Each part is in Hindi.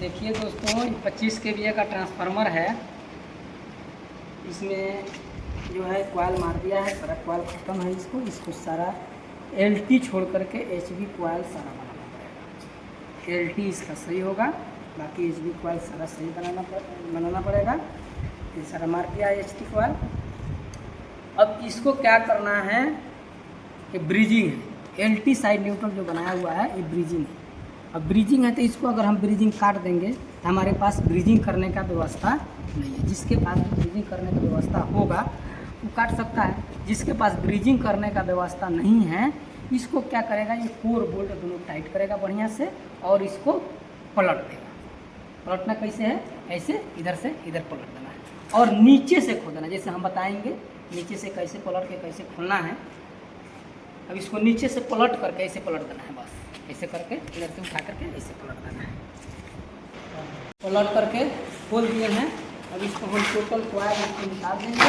देखिए दोस्तों, 25 kVA का ट्रांसफार्मर है। इसमें जो है कॉइल मार दिया है, सारा कॉइल ख़त्म है। इसको सारा LT छोड़ करके HV कॉइल सारा बनाना पड़ेगा। LT इसका सही होगा, बाकी HV कॉइल सारा सही बनाना पड़ेगा। ये सारा मार दिया है HT कॉइल। अब इसको क्या करना है, ये ब्रिजिंग है। LT साइड न्यूट्रल जो बनाया हुआ है ये ब्रिजिंग है। अब ब्रिजिंग है तो इसको अगर हम ब्रिजिंग काट देंगे तो हमारे पास ब्रिजिंग करने का व्यवस्था नहीं है। जिसके पास ब्रिजिंग करने का व्यवस्था होगा वो काट सकता है। जिसके पास ब्रिजिंग करने का व्यवस्था नहीं है, इसको क्या करेगा, ये कोर बोल्ट दोनों टाइट करेगा बढ़िया से और इसको पलट देगा। पलटना कैसे है, ऐसे इधर से इधर पलट देना है और नीचे से खोल देना, जैसे हम बताएंगे नीचे से कैसे पलट के कैसे खोलना है। अब इसको नीचे से पलट करके ऐसे पलट देना है, बस ऐसे करके इधर से उठा करके ऐसे पलट देना है। पलट करके खोल दिए हैं। अब इसको हम टोटल कॉइल इसको निकाल देंगे।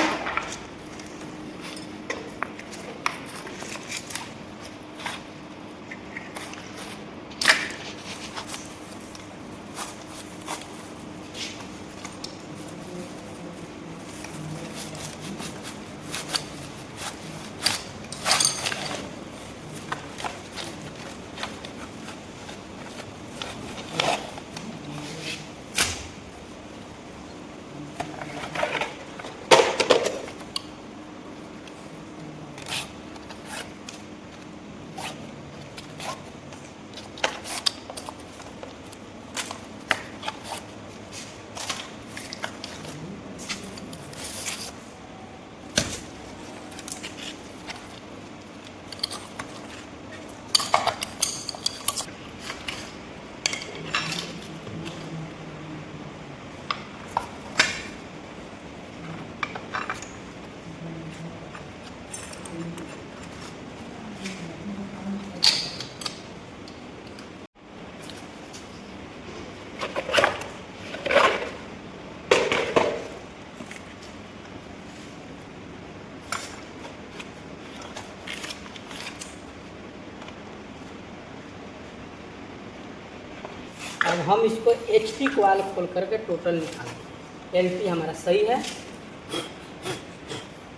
अब हम इसको HT कॉइल खोल करके टोटल निकालेंगे। LT हमारा सही है,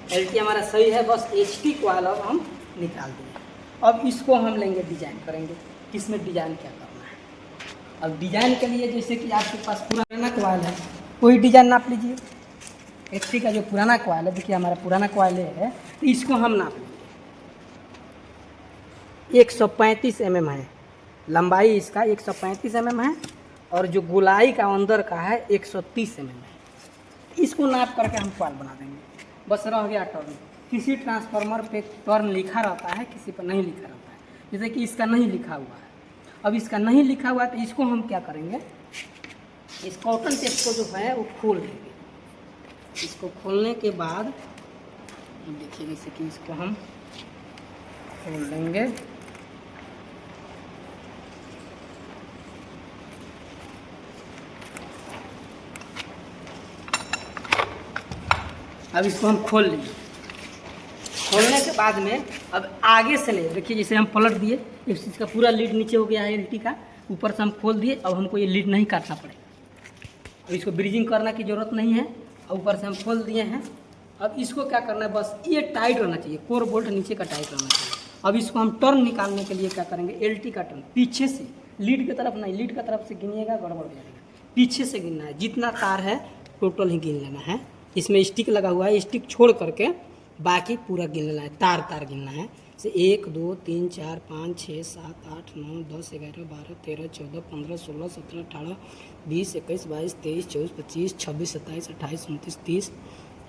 LT हमारा सही है, बस HT कॉइल अब हम निकाल देंगे। अब इसको हम लेंगे, डिजाइन करेंगे। किसमें डिजाइन क्या करना है। अब डिजाइन के लिए जैसे कि आपके पास पुराना कॉइल है, कोई डिजाइन नाप लीजिए। HT का जो पुराना कॉइल है, देखिए हमारा पुराना कॉइल है, तो इसको हम नाप लेंगे। 135 mm है लंबाई, इसका 135 mm है और जो गोलाई का अंदर का है 130 mm है। इसको नाप करके हम कॉइल बना देंगे। बस रह गया टर्न। किसी ट्रांसफार्मर पे टर्न लिखा रहता है, किसी पर नहीं लिखा रहता है। जैसे कि इसका नहीं लिखा हुआ है। अब इसका नहीं लिखा हुआ है तो इसको हम क्या करेंगे, इस कॉटन टेप को जो है वो खोल देंगे। इसको खोलने के बाद देखिए, जैसे कि इसको हम खोल देंगे। अब इसको हम खोल लेंगे। खोलने के बाद में अब आगे से ले, देखिए जैसे हम पलट दिए, इसका पूरा लीड नीचे हो गया है LT का, ऊपर से हम खोल दिए। अब हमको ये लीड नहीं काटना पड़ेगा। अब इसको ब्रिजिंग करने की ज़रूरत नहीं है, और ऊपर से हम खोल दिए हैं। अब इसको क्या करना है, बस ये टाइट रहना चाहिए, कोर बोल्ट नीचे का टाइट रहना चाहिए। अब इसको हम टर्न निकालने के लिए क्या करेंगे, LT का टर्न पीछे से, लीड की तरफ नहीं, लीड की तरफ से गिनिएगा गड़बड़ हो जाएगा। पीछे से गिनना है, जितना तार है टोटल ही गिन लेना है। इसमें स्टिक लगा हुआ है, स्टिक छोड़ करके बाकी पूरा गिन लेना है, तार तार गिनना है। से 1 2 3 4 5 6 7 8 9 10 11 12 13 14 15 16 17 18 20 21 22 23 24 25 26 27 28 29 30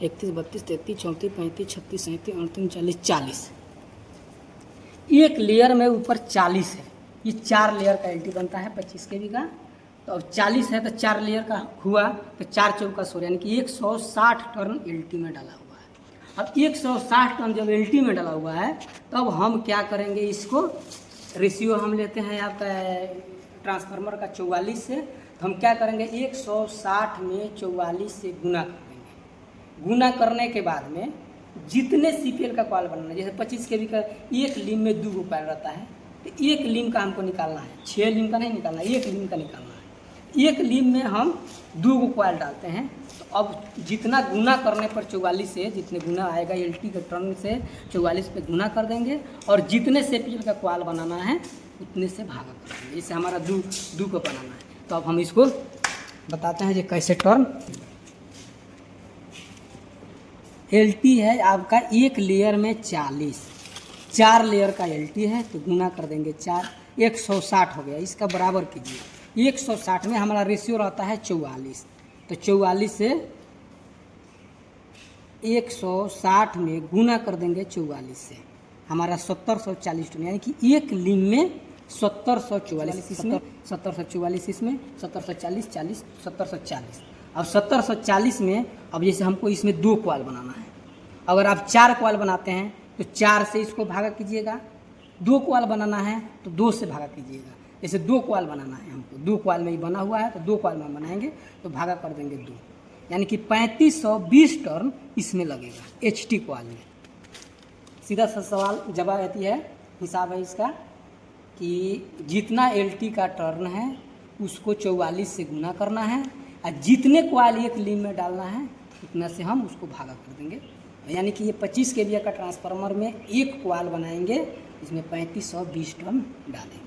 31 32 33 34 35 36 37 38 39 40। एक लेयर में ऊपर 40 है। ये 4 लेयर का LT बनता है 25 kV का। तो अब 40 है तो 4 लेयर का हुआ तो 4 चौका 16, यानी कि 160 टर्न LT में डाला हुआ है। अब 160 टर्न जब LT में डाला हुआ है, तब हम क्या करेंगे, इसको रेशियो हम लेते हैं आपका ट्रांसफार्मर का 44 से। तो हम क्या करेंगे, 160 में 44 से गुना कर देंगे। गुना करने के बाद में जितने CPL का कॉइल बनाना, जैसे 25 kV का एक लिम में 2 कॉइल रहता है, तो एक लिम का हमको निकालना है, 6 लिम का नहीं निकालना है, एक लिम का निकालना है। एक लीम में हम 2 को कॉइल डालते हैं। तो अब जितना गुना करने पर 44 से, जितने गुना आएगा एलटी के टर्न से 44 पे गुना कर देंगे, और जितने सेपीएल का कॉइल बनाना है उतने से भागा कर देंगे। जैसे हमारा 2 को बनाना है, तो अब हम इसको बताते हैं कि कैसे टर्न। एलटी है आपका एक लेयर में 40, 4 लेयर का एलटी है, तो गुना कर देंगे 4, 160 हो गया। इसका बराबर कीजिए, 160 में हमारा रेशियो रहता है 44, तो 44 से 160 में गुना कर देंगे 44 से, हमारा 1740 टन, यानी कि एक लीम में 1744 इसमें, 1744 इसमें, 1740, 40, 1740। अब 1740 में अब जैसे हमको इसमें 2 कॉइल बनाना है। अगर आप 4 कॉइल बनाते हैं तो 4 से इसको भागा कीजिएगा, 2 कॉइल बनाना है तो 2 से भागा कीजिएगा। जैसे 2 कॉइल बनाना है हमको, 2 कॉइल में ही बना हुआ है, तो 2 कॉइल में बनाएंगे तो भागा कर देंगे 2, यानी कि 3520 टर्न इसमें लगेगा एचटी कॉइल में। सीधा सा सवाल जवाब रहती है, हिसाब है इसका कि जितना एलटी का टर्न है उसको 44 से गुना करना है, और जितने कॉइल एक लीम में डालना है उतना से हम उसको भागा कर देंगे। यानी कि ये 25 kVA का ट्रांसफार्मर में एक कॉइल बनाएंगे, इसमें 3520 टन डालेंगे।